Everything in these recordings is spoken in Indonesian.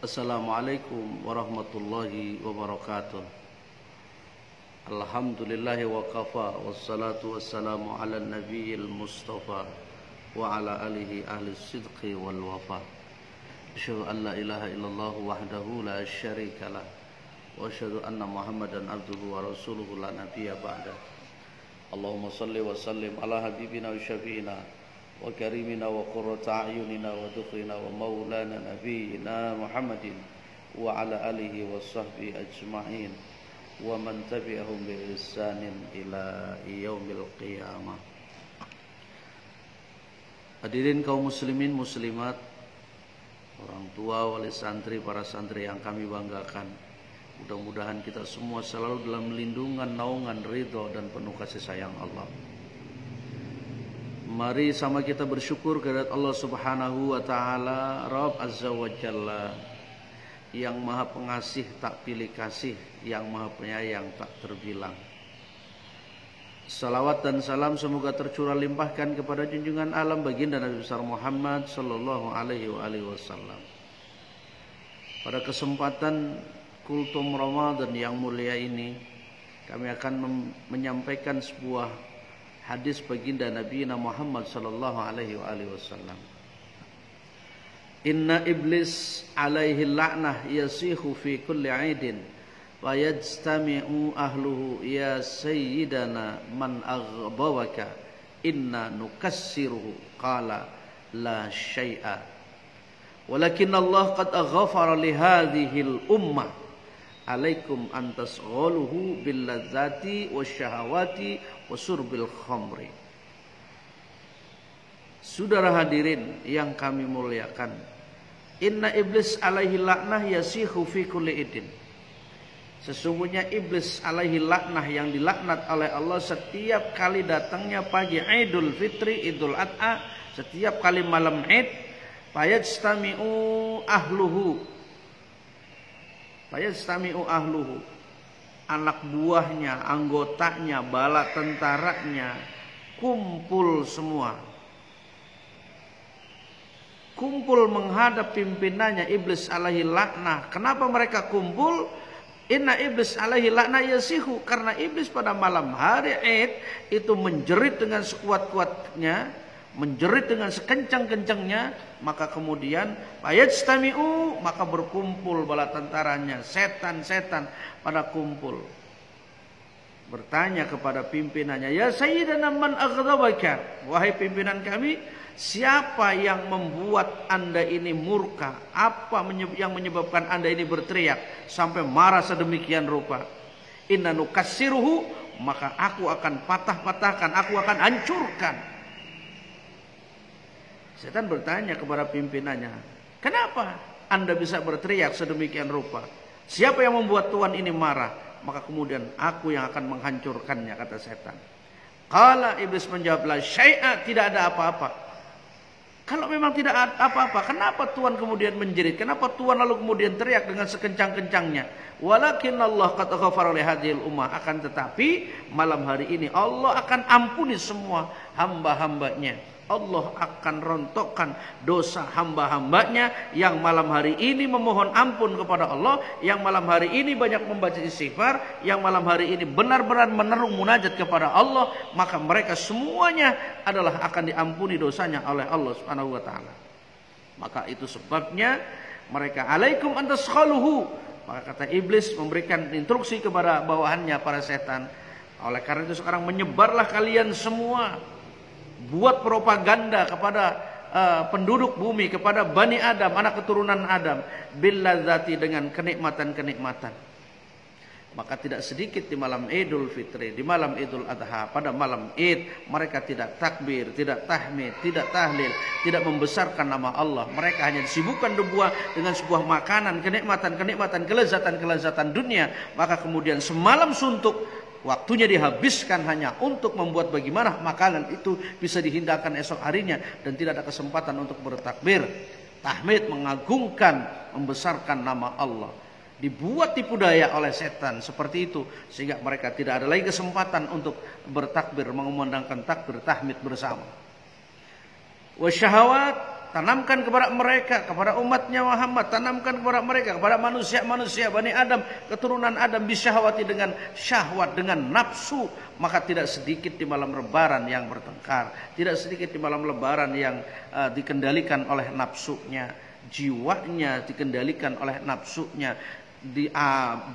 Assalamualaikum warahmatullahi wabarakatuh. Alhamdulillahi wa kafa, wassalatu wassalamu ala nabiyil mustafa wa ala alihi ahli sidqi wal wafa. Asyhadu an la ilaha illallah wahdahu la syarika lah, wa asyhadu anna Muhammadan abduhu wa rasuluhu la nabiyya ba'da. Allahumma salli wa sallim ala habibina wa syafi'ina wa karimina wa qurrata a'yunina wa dhukrina wa maulana nabiyyina Muhammadin wa ala alihi wa sahbihi ajma'in wa man tabi'ahum bi ihsanin ila yaumil qiyamah. Hadirin kaum muslimin muslimat, orang tua, wali santri, para santri yang kami banggakan, mudah-mudahan kita semua selalu dalam lindungan, naungan, ridho dan penuh kasih sayang Allah. Mari sama kita bersyukur kepada Allah Subhanahu wa taala, Rabb Azza wa Jalla, yang Maha Pengasih tak pilih kasih, yang Maha Penyayang tak terbilang. Salawat dan salam semoga tercurah limpahkan kepada junjungan alam baginda Nabi besar Muhammad sallallahu alaihi wasallam. Pada kesempatan kultum Ramadan yang mulia ini, kami akan menyampaikan sebuah hadis baginda Nabi Muhammad sallallahu alaihi wasallam. Inna iblis alaihi la'nah yasihu fi kulli 'aidin wa yajtami'u ahluhu ya sayyidana man aghdabaka inna nukassiruhu qala la syai'a walakin Allah qad ghafara li hadhihi al-ummah alaikum an tasghaluhu bil ladzati wasyahawati wasurbil khamri. Saudara hadirin yang kami muliakan, inna iblis alaihi laknah yasihu fi kulli idin. Sesungguhnya iblis alaihi laknah yang dilaknat oleh Allah setiap kali datangnya pagi Idul Fitri, Idul Adha, setiap kali malam Id, fayajtami'u ahluhu, anak buahnya, anggotanya, bala tentaranya kumpul semua. Kumpul menghadap pimpinannya iblis alaihi laknah. Kenapa mereka kumpul? Inna iblis alaihi laknah yasihu, karena iblis pada malam hari Id itu menjerit dengan sekuat-kuatnya, menjerit dengan sekencang-kencangnya, maka kemudian fayajtami'u, maka berkumpul bala tentaranya, setan-setan pada kumpul. Bertanya kepada pimpinannya, ya sayyidana man aghdabaka, wahai pimpinan kami, siapa yang membuat Anda ini murka? Apa yang menyebabkan Anda ini berteriak sampai marah sedemikian rupa? Inna nukassiruhu, maka aku akan patah-patahkan, aku akan hancurkan. Setan bertanya kepada pimpinannya, kenapa Anda bisa berteriak sedemikian rupa? Siapa yang membuat Tuhan ini marah? Maka kemudian aku yang akan menghancurkannya, kata setan. Qala, iblis menjawab, la syai'a, tidak ada apa-apa. Kalau memang tidak ada apa-apa, kenapa Tuhan kemudian menjerit? Kenapa Tuhan lalu kemudian teriak dengan sekencang-kencangnya? Walakin Allah qad ghafara li hadhil ummah, akan tetapi malam hari ini Allah akan ampuni semua hamba-hambanya. Allah akan rontokkan dosa hamba-hambanya yang malam hari ini memohon ampun kepada Allah, yang malam hari ini banyak membaca istighfar, yang malam hari ini benar-benar meneru munajat kepada Allah, maka mereka semuanya adalah akan diampuni dosanya oleh Allah Subhanahu wa taala. Maka itu sebabnya mereka alaikum antasqaluhu, maka kata iblis memberikan instruksi kepada bawahannya para setan. Oleh karena itu sekarang menyebarlah kalian semua, buat propaganda kepada penduduk bumi, kepada Bani Adam, anak keturunan Adam, bil ladzati, dengan kenikmatan-kenikmatan. Maka tidak sedikit di malam Idul Fitri, di malam Idul Adha, pada malam Id, mereka tidak takbir, tidak tahmid, tidak tahlil, tidak membesarkan nama Allah. Mereka hanya disibukkan dengan sebuah makanan, kenikmatan-kenikmatan, kelezatan-kelezatan dunia. Maka kemudian semalam suntuk, waktunya dihabiskan hanya untuk membuat bagaimana makanan itu bisa dihindarkan esok harinya, dan tidak ada kesempatan untuk bertakbir, tahmid, mengagungkan, membesarkan nama Allah. Dibuat tipu daya oleh setan seperti itu, sehingga mereka tidak ada lagi kesempatan untuk bertakbir, mengumandangkan takbir tahmid bersama. Wasyahawat, tanamkan kepada mereka, kepada umatnya Muhammad, tanamkan kepada mereka, kepada manusia-manusia Bani Adam, keturunan Adam, bisyahwati, dengan syahwat, dengan nafsu. Maka tidak sedikit di malam lebaran yang bertengkar, tidak sedikit di malam lebaran yang dikendalikan oleh nafsunya, jiwanya dikendalikan oleh nafsunya,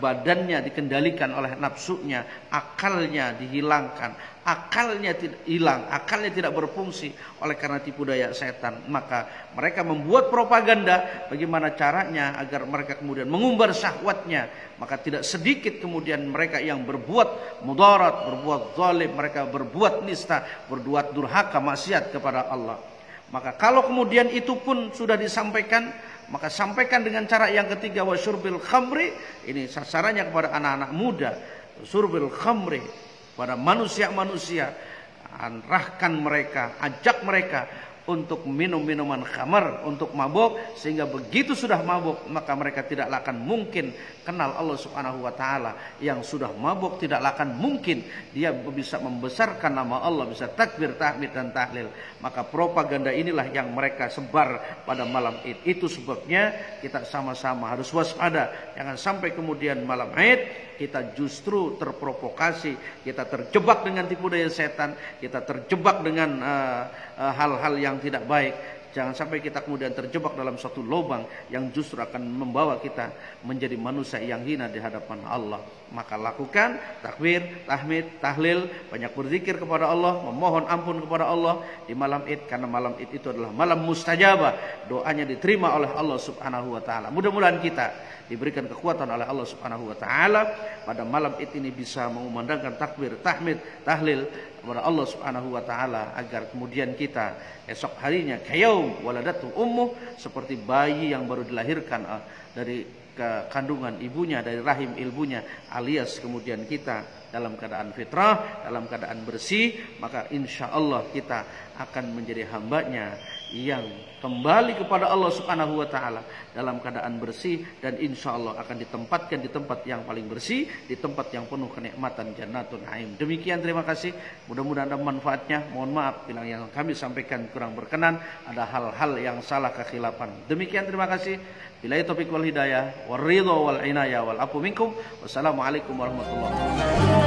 badannya dikendalikan oleh nafsunya, akalnya dihilangkan, akalnya tidak hilang, akalnya tidak berfungsi oleh karena tipu daya setan. Maka mereka membuat propaganda bagaimana caranya agar mereka kemudian mengumbar syahwatnya. Maka tidak sedikit kemudian mereka yang berbuat mudarat, berbuat zalim, mereka berbuat nista, berbuat durhaka, maksiat kepada Allah. Maka kalau kemudian itu pun sudah disampaikan, maka sampaikan dengan cara yang ketiga, wasyurbil khamri. Ini sasarannya kepada anak-anak muda. Syurbil khamri, pada manusia-manusia, arahkan mereka, ajak mereka untuk minum minuman khamar, untuk mabuk, sehingga begitu sudah mabuk maka mereka tidaklah akan mungkin kenal Allah Subhanahu wa taala. Yang sudah mabuk tidaklah akan mungkin dia bisa membesarkan nama Allah, bisa takbir, tahmid dan tahlil. Maka propaganda inilah yang mereka sebar pada malam Id. Itu sebabnya kita sama-sama harus waspada, jangan sampai kemudian malam Id kita justru terprovokasi, kita terjebak dengan tipu daya setan, kita terjebak dengan hal-hal yang tidak baik. Jangan sampai kita kemudian terjebak dalam suatu lubang yang justru akan membawa kita menjadi manusia yang hina di hadapan Allah. Maka lakukan takbir, tahmid, tahlil, banyak berzikir kepada Allah, memohon ampun kepada Allah di malam Id, karena malam Id itu adalah malam mustajabah, doanya diterima oleh Allah Subhanahu wa taala. Mudah-mudahan kita diberikan kekuatan oleh Allah Subhanahu wa taala pada malam Id ini bisa mengumandangkan takbir, tahmid, tahlil kepada Allah Subhanahu wa taala, agar kemudian kita esok harinya kayaum waladatu ummuh, seperti bayi yang baru dilahirkan dari kandungan ibunya, dari rahim ibunya, alias kemudian kita dalam keadaan fitrah, dalam keadaan bersih. Maka insya Allah kita akan menjadi hambanya yang kembali kepada Allah Subhanahu wa taala dalam keadaan bersih, dan insya Allah akan ditempatkan di tempat yang paling bersih, di tempat yang penuh kenikmatan Jannatul Naim. Demikian, terima kasih, mudah-mudahan ada manfaatnya. Mohon maaf bila yang kami sampaikan kurang berkenan, ada hal-hal yang salah, kekhilafan. Demikian, terima kasih. Billahi taufiq wal hidayah, wal ridha wal inayah wal afu minkum. Wassalamualaikum warahmatullahi wabarakatuh.